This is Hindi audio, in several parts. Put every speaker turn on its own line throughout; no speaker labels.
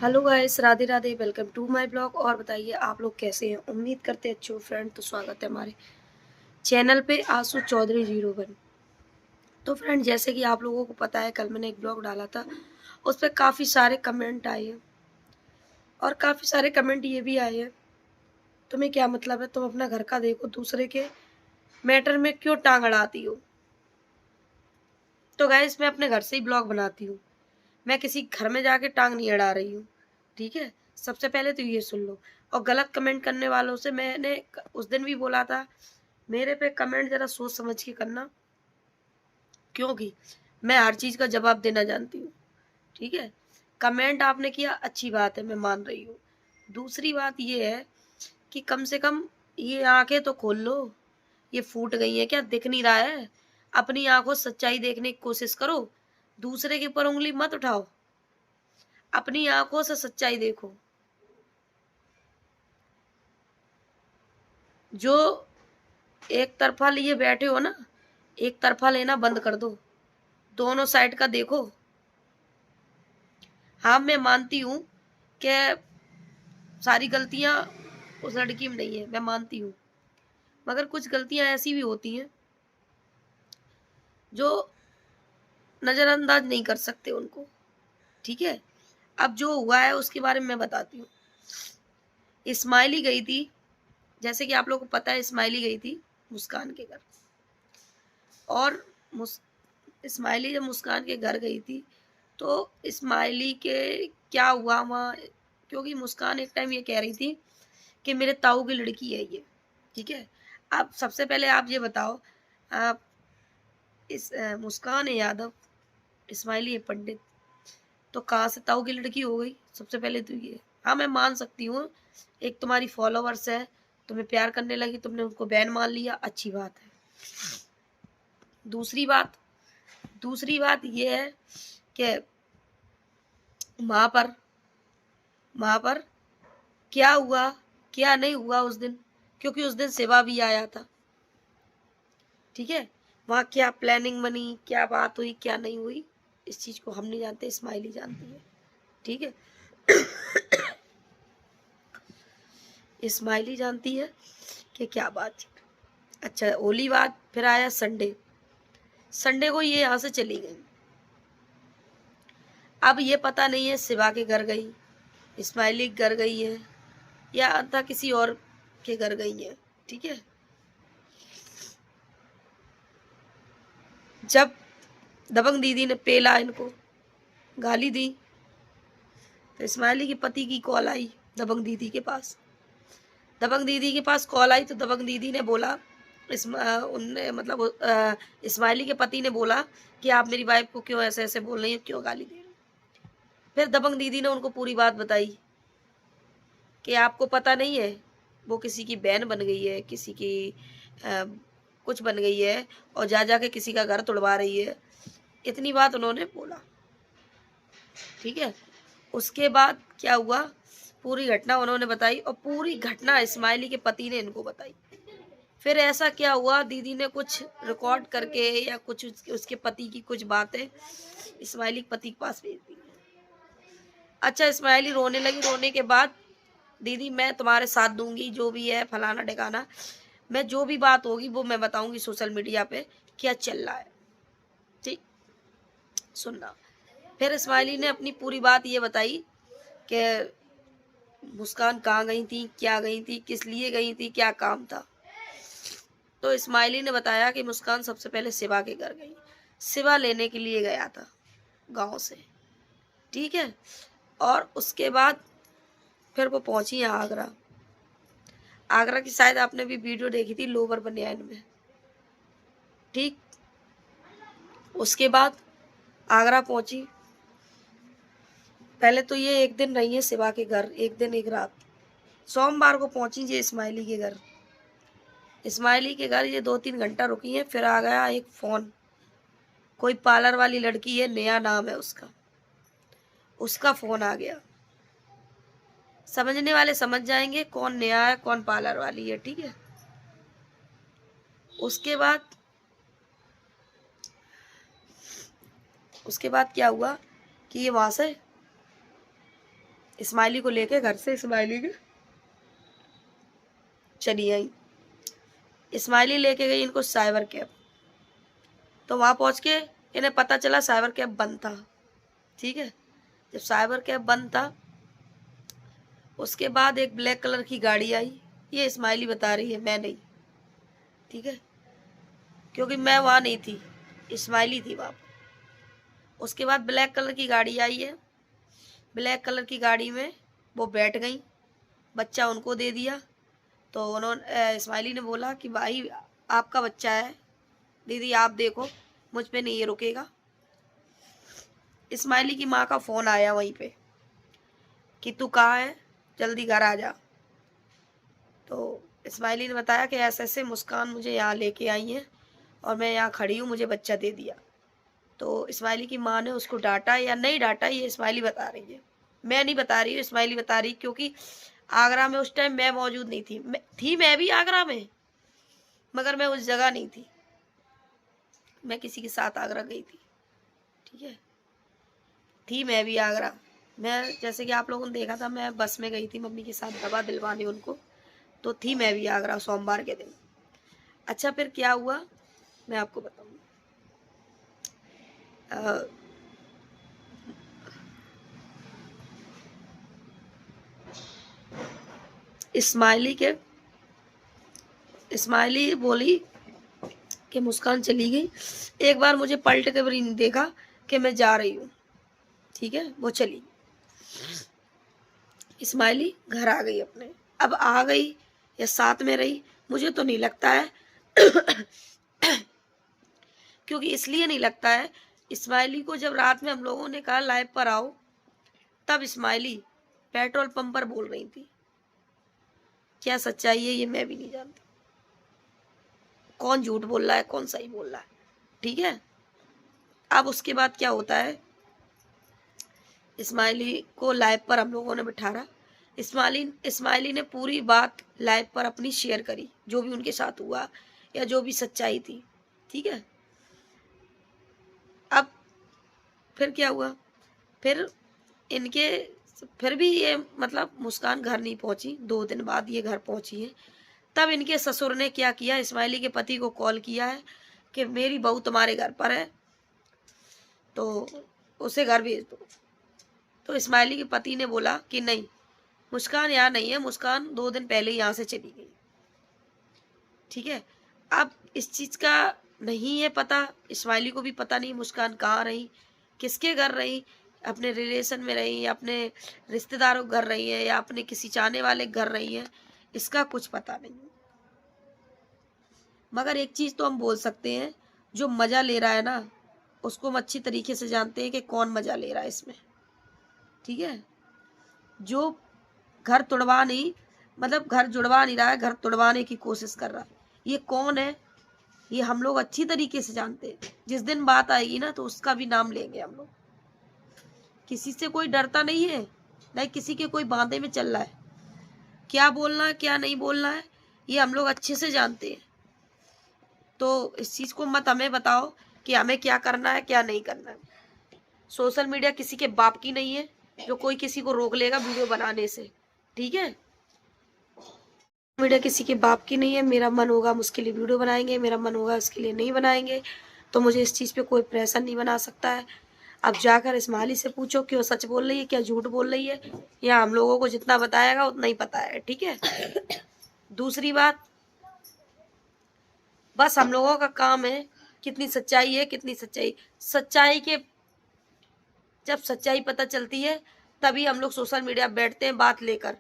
Hello guys, Radhe Radhe. Welcome to my blog. और बताइए आप लोग कैसे हैं। उम्मीद करते हैं अच्छे हो फ्रेंड। तो स्वागत है हमारे चैनल पे आसू चौधरी 01। तो फ्रेंड, जैसे कि आप लोगों को पता है, कल मैंने एक ब्लॉग डाला था, उस पर काफ़ी सारे कमेंट आए हैं और काफ़ी सारे कमेंट ये भी आए हैं, तुम्हें क्या मतलब है, तुम अपना घर का देखो, दूसरे के मैटर में क्यों टांग अड़ाती हो। तो गाइस, मैं अपने घर से ही ब्लॉग बनाती हूँ, मैं किसी घर में जाके टांग नहीं अड़ा रही हूँ। ठीक है, सबसे पहले तो ये सुन लो। और गलत कमेंट करने वालों से मैंने उस दिन भी बोला था, मेरे पे कमेंट जरा सोच समझ के करना, क्योंकि मैं हर चीज का जवाब देना जानती हूँ। ठीक है, कमेंट आपने किया, अच्छी बात है, मैं मान रही हूँ। दूसरी बात ये है कि कम से कम ये आंखें तो खोल लो। ये फूट गई है क्या, दिख नहीं रहा है? अपनी आंखों से सच्चाई देखने की कोशिश करो, दूसरे के ऊपर उंगली मत उठाओ, अपनी आंखों से सच्चाई देखो। जो एक तरफा लिए बैठे हो ना, एक तरफा लेना बंद कर दो, दोनों साइड का देखो। हाँ, मैं मानती हूँ कि सारी गलतियां उस लड़की में नहीं है, मैं मानती हूँ, मगर कुछ गलतियां ऐसी भी होती हैं जो नजरअंदाज नहीं कर सकते उनको। ठीक है, अब जो हुआ है उसके बारे में मैं बताती हूँ। इस्माइली गई थी, जैसे कि आप लोगों को पता है, इस्माइली गई थी मुस्कान के घर। और इस्माइली जब मुस्कान के घर गई थी, तो इस्माइली के क्या हुआ वहाँ, क्योंकि मुस्कान एक टाइम ये कह रही थी कि मेरे ताऊ की लड़की है ये। ठीक है, अब सबसे पहले आप ये बताओ, आप मुस्कान है यादव, इस्माइली है पंडित, तो कहाँ से ताऊ की लड़की हो गई? सबसे पहले तो ये। हाँ, मैं मान सकती हूँ, एक तुम्हारी फॉलोवर्स है, तुम्हें प्यार करने लगी, तुमने उनको बैन मान लिया, अच्छी बात है। दूसरी बात ये है कि वहां पर क्या हुआ, क्या नहीं हुआ उस दिन, क्योंकि उस दिन सेवा भी आया था। ठीक है, वहां क्या प्लानिंग बनी, क्या बात हुई, क्या नहीं हुई, इस चीज को हम नहीं जानते, इस्माइली जानती है। ठीक है, इस्माइली जानती है कि क्या बात थी। अच्छा, ओली बात, फिर आया संडे। संडे को ये यहाँ से चली गई। अब ये पता नहीं है शिवा के घर गई, इस्माइली के घर गई है, या अंता किसी और के घर गई है। ठीक है, जब दबंग दीदी ने पेला इनको गाली दी, तो इस्माइली के पति की कॉल आई दबंग दीदी के पास। दबंग दीदी के पास कॉल आई तो दबंग दीदी ने बोला, उनने मतलब इस्माइली के पति ने बोला कि आप मेरी वाइफ को क्यों ऐसे ऐसे बोल रही हैं, क्यों गाली दे रही हैं। फिर दबंग दीदी ने उनको पूरी बात बताई कि आपको पता नहीं है, वो किसी की बहन बन गई है, किसी की आ, कुछ बन गई है, और जा जाके किसी का घर तोड़वा रही है। इतनी बात उन्होंने बोला। ठीक है, उसके बाद क्या हुआ, पूरी घटना उन्होंने बताई, और पूरी घटना इस्माइली के पति ने इनको बताई। फिर ऐसा क्या हुआ, दीदी ने कुछ रिकॉर्ड करके या कुछ उसके पति की कुछ बातें इस्माइली के पति के पास भेज दी। अच्छा, इस्माइली रोने लगी। रोने के बाद, दीदी मैं तुम्हारे साथ दूंगी, जो भी है फलाना ठिकाना, मैं जो भी बात होगी वो मैं बताऊंगी सोशल मीडिया पे क्या चल रहा है। ठीक, सुनना। फिर इस्माइली ने अपनी पूरी बात ये बताई कि मुस्कान कहाँ गई थी, क्या गई थी, किस लिए गई थी, क्या काम था। तो इस्माइली ने बताया कि मुस्कान सबसे पहले शिवा के घर गई, शिवा लेने के लिए गया था गांव से। ठीक है, और उसके बाद फिर वो पहुंची आगरा। आगरा की शायद आपने भी वीडियो देखी थी, लोअर बनियान में। ठीक, उसके बाद आगरा पहुंची। पहले तो ये एक दिन रही है शिवा के घर, एक दिन एक रात। सोमवार को पहुंची ये इस्माइली के घर। इस्माइली के घर ये 2-3 घंटा रुकी है। फिर आ गया एक फोन, कोई पार्लर वाली लड़की है, नया नाम है उसका, उसका फोन आ गया। समझने वाले समझ जाएंगे कौन नया है, कौन पार्लर वाली है। ठीक है, उसके बाद क्या हुआ कि ये वहां से स्माइली को लेके घर से स्माइली के चली आई। स्माइली लेके गई इनको साइबर कैफ। तो वहां पहुंच के इन्हें पता चला साइबर कैफ बंद था। ठीक है, जब साइबर कैफ बंद था उसके बाद एक ब्लैक कलर की गाड़ी आई। ये स्माइली बता रही है, मैं नहीं। ठीक है, क्योंकि मैं वहां नहीं थी, स्माइली थी वहां। उसके बाद ब्लैक कलर की गाड़ी आई है। ब्लैक कलर की गाड़ी में वो बैठ गई, बच्चा उनको दे दिया। तो उन्होंने स्माइली ने बोला कि भाई आपका बच्चा है दीदी, आप देखो, मुझ पे नहीं ये रुकेगा। स्माइली की माँ का फ़ोन आया वहीं पे कि तू कहाँ है, जल्दी घर आ जा। तो स्माइली ने बताया कि ऐसे ऐसे मुस्कान मुझे यहाँ लेके आई है और मैं यहाँ खड़ी हूँ, मुझे बच्चा दे दिया। तो स्माइली की माँ ने उसको डांटा या नहीं डांटा, ये स्माइली बता रही है, मैं नहीं बता रही हूँ, स्माइली बता रही, क्योंकि आगरा में उस टाइम मैं मौजूद नहीं थी। मैं भी आगरा में, मगर मैं उस जगह नहीं थी, मैं किसी के साथ आगरा गई थी। ठीक है, थी मैं भी आगरा। मैं जैसे कि आप लोगों ने देखा था, मैं बस में गई थी मम्मी के साथ दवा दिलवाने उनको, तो थी मैं भी आगरा सोमवार के दिन। अच्छा, फिर क्या हुआ मैं आपको बताऊंगी। स्माइली बोली कि मुस्कान चली गई। एक बार मुझे पलट के भी नहीं देखा कि मैं जा रही हूँ। ठीक है, वो चली। स्माइली घर आ गई अपने। अब आ गई या साथ में रही मुझे तो नहीं लगता है क्योंकि इसलिए नहीं लगता है, स्माइली को जब रात में हम लोगों ने कहा लाइव पर आओ, तब स्माइली पेट्रोल पंप पर बोल रही थी। क्या सच्चाई है ये मैं भी नहीं जानती, कौन झूठ बोल रहा है कौन सही बोल रहा है। ठीक है, अब उसके बाद क्या होता है, स्माइली को लाइव पर हम लोगों ने बिठाया। स्माइली ने पूरी बात लाइव पर अपनी शेयर करी, जो भी उनके साथ हुआ या जो भी सच्चाई थी। ठीक है, अब फिर क्या हुआ, फिर इनके फिर भी ये मतलब मुस्कान घर नहीं पहुंची, 2 दिन बाद ये घर पहुंची है। तब इनके ससुर ने क्या किया, स्माइली के पति को कॉल किया है कि मेरी बहू तुम्हारे घर पर है तो उसे घर भेज दो। तो स्माइली के पति ने बोला कि नहीं, मुस्कान यहाँ नहीं है, मुस्कान 2 दिन पहले यहाँ से चली गई। ठीक है, अब इस चीज़ का नहीं है पता, स्माइली को भी पता नहीं मुस्कान कहाँ रही, किसके घर रही, अपने रिलेशन में रही या अपने रिश्तेदारों के घर रही है या अपने किसी चाहने वाले के घर रही है, इसका कुछ पता नहीं। मगर एक चीज़ तो हम बोल सकते हैं, जो मज़ा ले रहा है ना, उसको हम अच्छी तरीके से जानते हैं कि कौन मज़ा ले रहा है इसमें। ठीक है, जो घर तुड़वा नहीं, मतलब घर जुड़वा नहीं रहा है, घर तुड़वाने की कोशिश कर रहा है, ये कौन है ये हम लोग अच्छी तरीके से जानते हैं। जिस दिन बात आएगी ना तो उसका भी नाम लेंगे हम लोग। किसी से कोई डरता नहीं है, नहीं किसी के कोई बांधे में चल रहा है, क्या बोलना है क्या नहीं बोलना है ये हम लोग अच्छे से जानते हैं। तो इस चीज़ को मत हमें बताओ कि हमें क्या करना है क्या नहीं करना है। सोशल मीडिया किसी के बाप की नहीं है जो कोई किसी को रोक लेगा वीडियो बनाने से। ठीक है, मीडिया किसी के बाप की नहीं है। मेरा मन होगा हम उसके लिए वीडियो बनाएंगे, मेरा मन होगा उसके लिए नहीं बनाएंगे। तो मुझे इस चीज़ पे कोई प्रेशर नहीं बना सकता है। अब जाकर स्माइली से पूछो कि वो सच बोल रही है क्या झूठ बोल रही है, या हम लोगों को जितना बताएगा उतना ही पता है। ठीक है, दूसरी बात, बस हम लोगों का काम है कितनी सच्चाई है कितनी सच्चाई, सच्चाई के जब सच्चाई पता चलती है तभी हम लोग सोशल मीडिया बैठते हैं बात लेकर,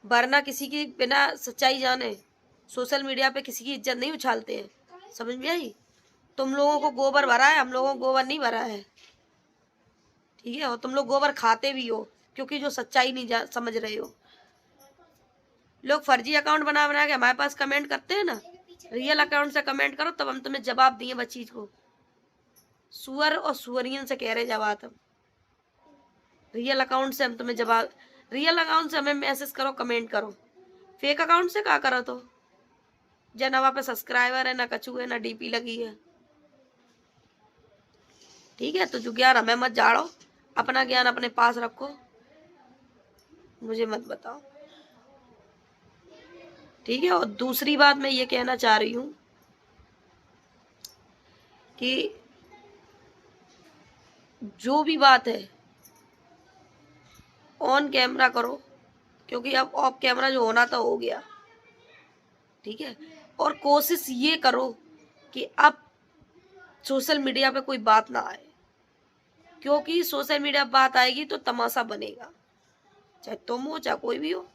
वरना किसी की बिना सच्चाई जाने सोशल मीडिया पे किसी की इज्जत नहीं उछालते हैं। समझ में आई? तुम लोगों को गोबर भरा है, हम लोगों को गोबर नहीं भरा है। ठीक है, और तुम लोग गोबर खाते भी हो क्योंकि जो सच्चाई नहीं समझ रहे हो। लोग फर्जी अकाउंट बना बना के हमारे पास कमेंट करते हैं ना, रियल अकाउंट से कमेंट करो तब हम तुम्हें जवाब दिए बस चीज को। सुअर और सुअरियन से कह रहे जवाब हम, रियल अकाउंट से हम तुम्हें जवाब, रियल अकाउंट से हमें मैसेज करो कमेंट करो, फेक अकाउंट से क्या करो तो जब ना वहाँ पे सब्सक्राइबर है ना कछू है ना डीपी लगी है। ठीक है, तो जो ज्ञान हमें मत जाड़ो, अपना ज्ञान अपने पास रखो। मुझे मत बताओ, ठीक है। और दूसरी बात मैं ये कहना चाह रही हूँ कि जो भी बात है ऑन कैमरा करो, क्योंकि अब ऑफ कैमरा जो होना था हो गया, ठीक है। और कोशिश ये करो कि अब सोशल मीडिया पे कोई बात ना आए, क्योंकि सोशल मीडिया पे बात आएगी तो तमाशा बनेगा, चाहे तुम हो चाहे कोई भी हो।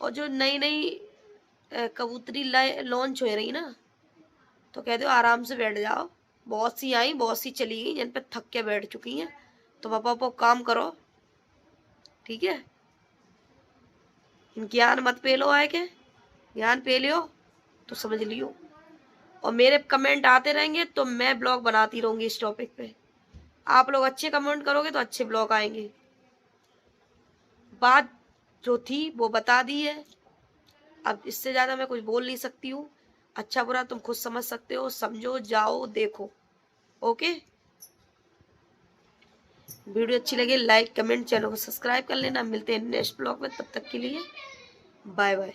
और जो नई नई कबूतरी लॉन्च हो रही ना, तो कहते हो आराम से बैठ जाओ, बहुत सी आई बहुत सी चली गई, जिन पे थक के बैठ चुकी हैं, तो पापा काम करो, ठीक है। ज्ञान मत पेलो, आए के ज्ञान पे लियो तो समझ लियो। और मेरे कमेंट आते रहेंगे तो मैं ब्लॉग बनाती रहूंगी इस टॉपिक पे। आप लोग अच्छे कमेंट करोगे तो अच्छे ब्लॉग आएंगे। बात जो थी वो बता दी है, अब इससे ज्यादा मैं कुछ बोल नहीं सकती हूँ। अच्छा बुरा तुम खुद समझ सकते हो, समझो, जाओ, देखो। ओके, वीडियो अच्छी लगे लाइक कमेंट, चैनल को सब्सक्राइब कर लेना। मिलते हैं नेक्स्ट ब्लॉग में, तब तक के लिए बाय बाय।